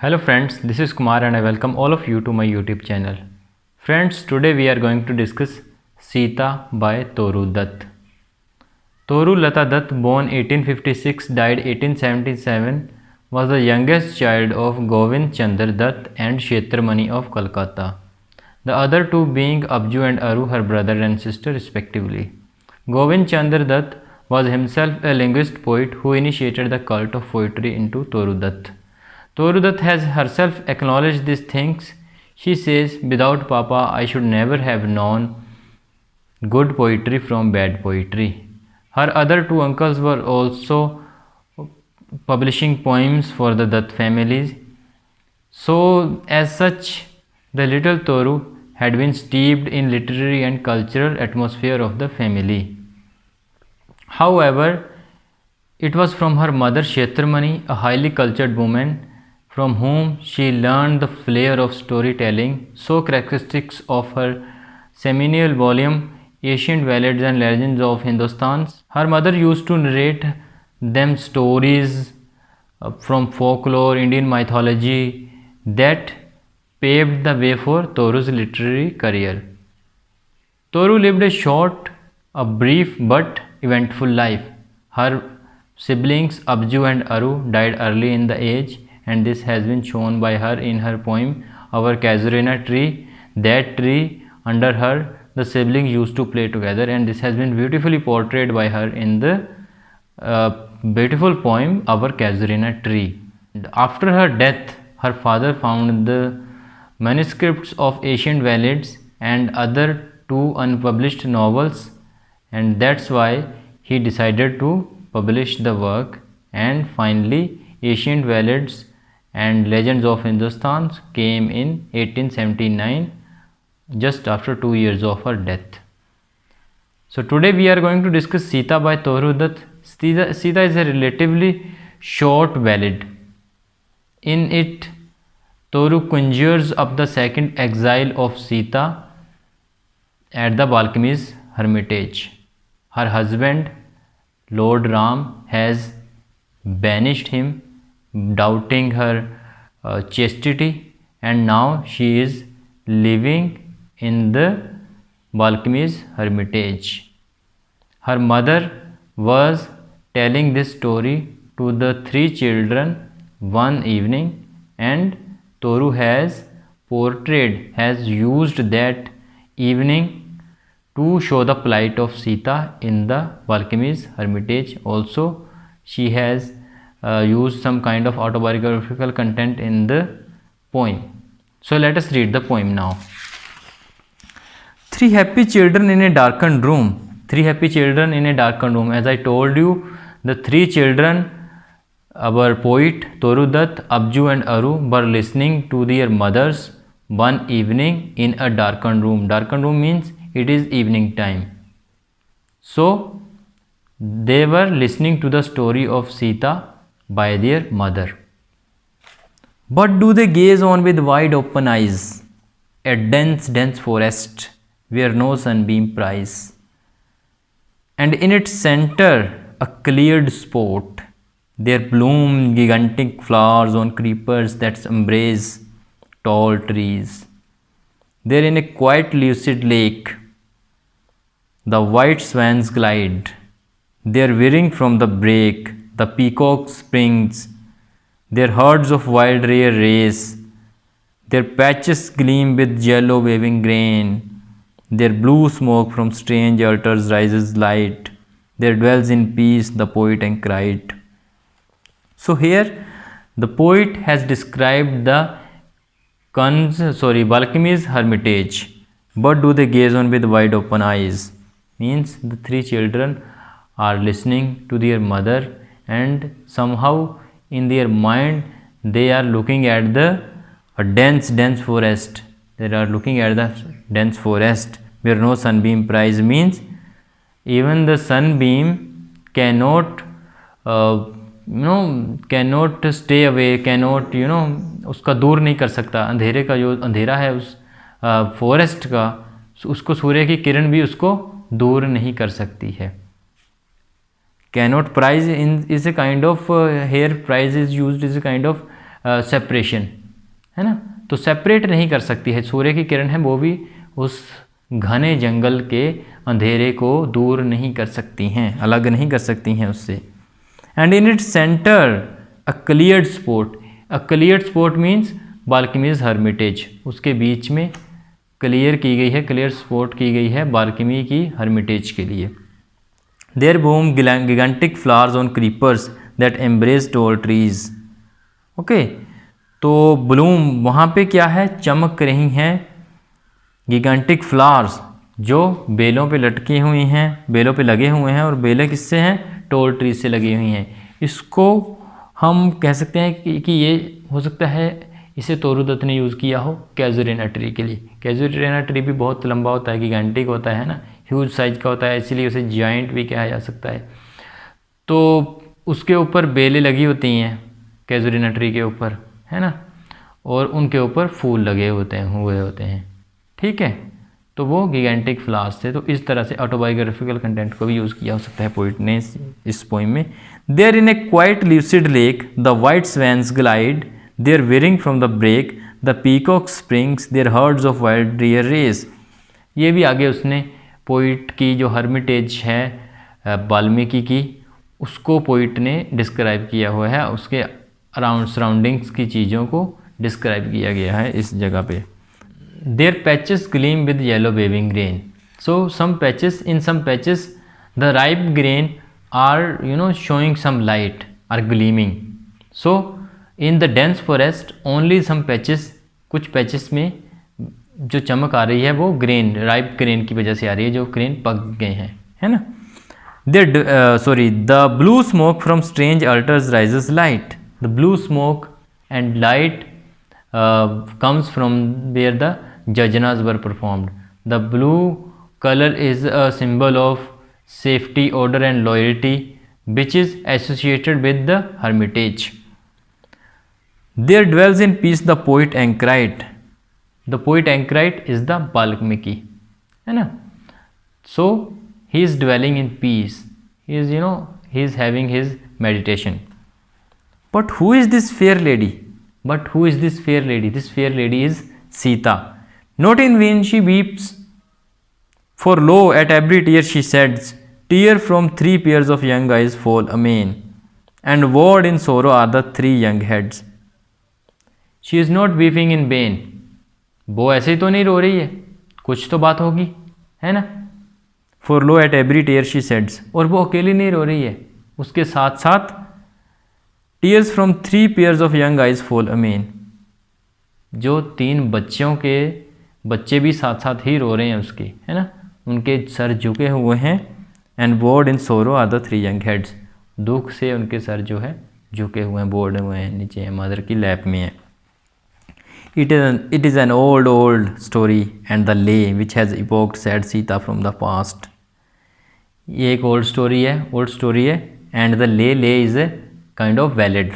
Hello friends, this is Kumar and I welcome all of you to my YouTube channel. Friends, today we are going to discuss Sita by Toru Dutt. Toru Lata Dutt, born 1856, died 1877, was the youngest child of Govind Chandra Dutt and Kshetramani of Kolkata, the other two being Abju and Aru, her brother and sister respectively. Govind Chandra Dutt was himself a linguist poet who initiated the cult of poetry into Toru Dutt. Toru Dutt has herself acknowledged these things. She says, "Without Papa, I should never have known good poetry from bad poetry." Her other two uncles were also publishing poems for the Dutt families. So, as such, the little Toru had been steeped in literary and cultural atmosphere of the family. However, it was from her mother Kshetramani, a highly cultured woman, from whom she learned the flair of storytelling, so characteristic of her seminal volume Ancient Ballads and Legends of Hindustan. Her mother used to narrate them stories from folklore, Indian mythology that paved the way for Toru's literary career. Toru lived a brief but eventful life. Her siblings Abju and Aru died early in the age, and this has been shown by her in her poem Our Casuarina Tree. That tree, under her, the siblings used to play together, and this has been beautifully portrayed by her in the beautiful poem Our Casuarina Tree. After her death, her father found the manuscripts of Ancient Ballads and other two unpublished novels, and that's why he decided to publish the work. And finally, Ancient Ballads and Legends of Hindustan came in 1879, just after 2 years of her death. So today we are going to discuss Sita by Toru Dutt. Sita is a relatively short ballad. In it, Toru conjures up the second exile of Sita at the Balcony's hermitage. Her husband, Lord Ram, has banished him, doubting her chastity, and now she is living in the Balcony's hermitage. Her mother was telling this story to the three children one evening, and Toru has used that evening to show the plight of Sita in the Balcony's hermitage. Also, she has used some kind of autobiographical content in the poem. So let us read the poem now. Three happy children in a darkened room. Three happy children in a darkened room. As I told you, the three children, our poet Toru Dutt, Abju and Aru, were listening to their mothers one evening in a darkened room. Darkened room means it is evening time. So they were listening to the story of Sita by their mother. What do they gaze on with wide open eyes? A dense forest where no sunbeam pries, and in its center a cleared spot. There bloom gigantic flowers on creepers that embrace tall trees. There in a quiet lucid lake, the white swans glide. There whirring from the brake, the peacock springs. Their herds of wild deer race. Their patches gleam with yellow waving grain. Their blue smoke from strange altars rises light. There dwells in peace the poet and cried. So here the poet has described the Balcony's hermitage. What do they gaze on with wide open eyes? Means the three children are listening to their mother, and somehow in their mind they are looking at the dense forest. They are looking at the dense forest where no sunbeam pries, means even the sunbeam cannot stay away, cannot उसका दूर नहीं कर सकता. अंधेरे का जो अंधेरा है उस फॉरेस्ट का, उसको सूर्य की किरण भी उसको दूर नहीं कर सकती है. Cannot prize is a kind of here prize is used as a kind of separation, है ना। तो सेपरेट नहीं कर सकती है, सूर्य की किरण है वो भी उस घने जंगल के अंधेरे को दूर नहीं कर सकती हैं, अलग नहीं कर सकती हैं उससे। And in its centre a cleared spot, a cleared spot means बाल्कमीज हर्मिटेज, उसके बीच में क्लियर की गई है, क्लियर स्पॉट की गई है बाल्कमी की हर्मिटेज के लिए। There bloom gigantic flowers on creepers that embrace tall trees. Okay, तो ब्लूम वहाँ पे क्या है, चमक रही हैं गिगेंटिक फ्लावर्स जो बेलों पे लटकी हुई हैं, बेलों पे लगे हुए हैं, और बेलें किससे हैं, टॉल ट्रीज से लगी हुई हैं। इसको हम कह सकते हैं कि ये हो सकता है इसे तोरुदत्त ने यूज़ किया हो कैजुरिना ट्री के लिए। कैजुरिना ट्री भी बहुत लंबा होता है, गिगेंटिक होता है ना, ह्यूज साइज का होता है, इसीलिए उसे जाइंट भी कहा जा सकता है। तो उसके ऊपर बेलें लगी होती हैं कैजुरिना ट्री के ऊपर, है ना, और उनके ऊपर फूल लगे हुए होते हैं, ठीक है। तो वो गिगेंटिक फ्लावर्स थे। तो इस तरह से ऑटोबायोग्राफिकल कंटेंट को भी यूज़ किया हो सकता है पोइट ने इस पोइम में। There in a quiet lucid lake the white swans glide, there veering from the brake, the peacock springs, there herds of wild deer race. ये भी आगे उसने पोइट की जो हर्मिटेज है वाल्मीकि की, उसको पोइट ने डिस्क्राइब किया हुआ है, उसके अराउंड सराउंडिंग्स की चीज़ों को डिस्क्राइब किया गया है इस जगह पे। Their patches gleam with yellow waving grain. So some patches, in some patches, the ripe grain are showing some light, are gleaming. So in the dense forest, only some patches, कुछ patches में जो चमक आ रही है वो grain, ripe grain की वजह से आ रही है, जो ग्रेन पक गए हैं, है ना। The blue smoke from strange altars rises light. The blue smoke and light comes from where the Jajanas were performed. The blue color is a symbol of safety, order and loyalty, which is associated with the hermitage. There dwells in peace the poet Anchorite. The poet Anchorite is the Valmiki, है ना। So he is dwelling in peace. He is having his meditation. But who is this fair lady? This fair lady is Sita. Not in vain she weeps, for lo, at every tear she sheds, tear from 3 pairs of young eyes fall amain, and ward in sorrow are the 3 young heads. She is not weeping in vain. वो ऐसे ही तो नहीं रो रही है, कुछ तो बात होगी, है ना। For lo, at every tear she sheds, और वो अकेली नहीं रो रही है, उसके साथ साथ tears from 3 pairs of young eyes fall amain, जो 3 बच्चे भी साथ साथ ही रो रहे हैं उसके, है ना, उनके सर झुके हुए हैं। एंड बोर्ड इन सोरो आर द 3 यंग हेड्स, दुख से उनके सर जो है झुके हुए हैं, बोर्ड हुए हैं, नीचे है, मदर की लैप में है। It is an old story and the lay which has evoked sad Sita from the past. ये एक ओल्ड स्टोरी है and the lay is a kind of ballad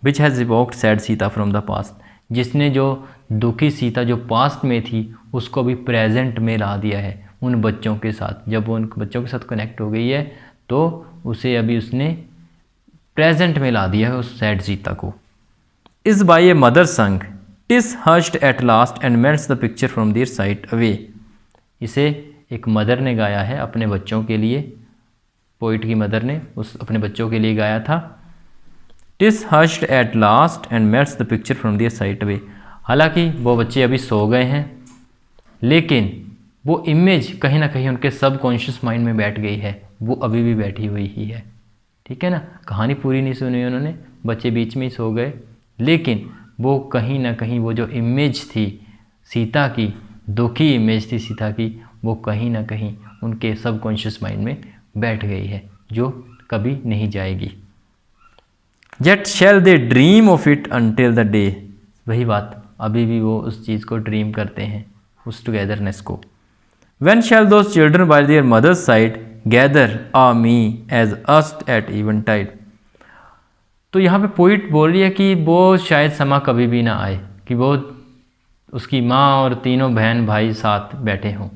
which has evoked sad Sita from the past, जिसने जो दुखी सीता जो past में थी उसको भी प्रेजेंट में ला दिया है उन बच्चों के साथ। जब वो उन बच्चों के साथ कनेक्ट हो गई है तो उसे अभी उसने प्रेजेंट में ला दिया है उस सैड सीता को। इस बाय ए मदर संग TISS hushed at last and melts the picture from there site away. इसे एक मदर ने गाया है अपने बच्चों के लिए, पोइट की मदर ने अपने बच्चों के लिए गाया था। TISS hushed at last and melts the picture from there site away. हालांकि वो बच्चे अभी सो गए हैं, लेकिन वो इमेज कहीं ना कहीं उनके सबकॉन्शियस माइंड में बैठ गई है, वो अभी भी बैठी हुई ही है, ठीक है ना। कहानी पूरी नहीं सुनी उन्होंने, बच्चे बीच में ही सो गए, लेकिन वो कहीं ना कहीं वो जो इमेज थी सीता की, दुखी इमेज थी सीता की, वो कहीं ना कहीं उनके सबकॉन्शियस माइंड में बैठ गई है, जो कभी नहीं जाएगी। Yet shall they dream of it until the day। वही बात, अभी भी वो उस चीज़ को ड्रीम करते हैं, उस टुगेदरनेस को। When shall those children by their mother's side gather me as erst at eventide। तो यहाँ पे पोइट बोल रही है कि वो शायद समा कभी भी ना आए कि वो उसकी माँ और तीनों बहन भाई साथ बैठे हों,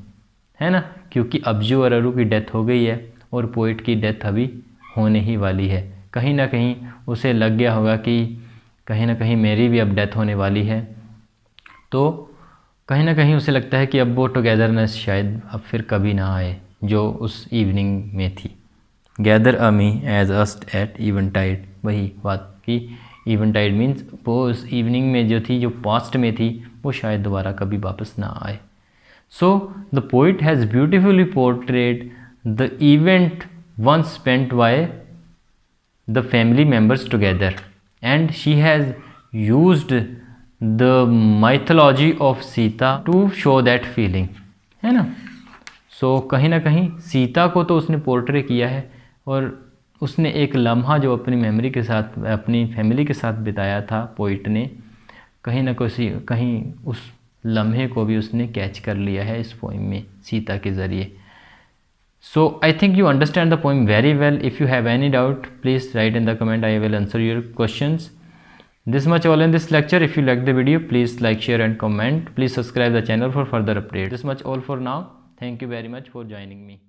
है ना, क्योंकि अब्जू और अरू की डेथ हो गई है और पोइट की डेथ अभी होने ही वाली है। कहीं ना कहीं उसे लग गया होगा कि कहीं ना कहीं मेरी भी अब डेथ होने वाली है। तो कहीं ना कहीं उसे लगता है कि अब वो टुगेदरनेस शायद अब फिर कभी ना आए जो उस इवनिंग में थी। गैदर अ मी एज अस्ट एट इवेंटाइड, वही बात कि इवेंटाइड मीन्स वो उस इवनिंग में जो थी, जो पास्ट में थी, वो शायद दोबारा कभी वापस ना आए। So the poet has beautifully portrayed the event once spent by the family members together, and she has used the mythology of Sita to show that feeling, है ना। सो कहीं ना कहीं सीता को तो उसने पोर्ट्रे किया है और उसने एक लम्हा जो अपनी मेमोरी के साथ, अपनी फैमिली के साथ बिताया था पोइट ने, कहीं ना कहीं उस लम्हे को भी उसने कैच कर लिया है इस पोइम में सीता के ज़रिए। So I think you understand the poem very well. If you have any doubt, please write in the comment. I will answer your questions. This much all in this lecture. If you like the video, please like, share and comment. Please subscribe the channel for further updates. This much all for now. Thank you very much for joining me.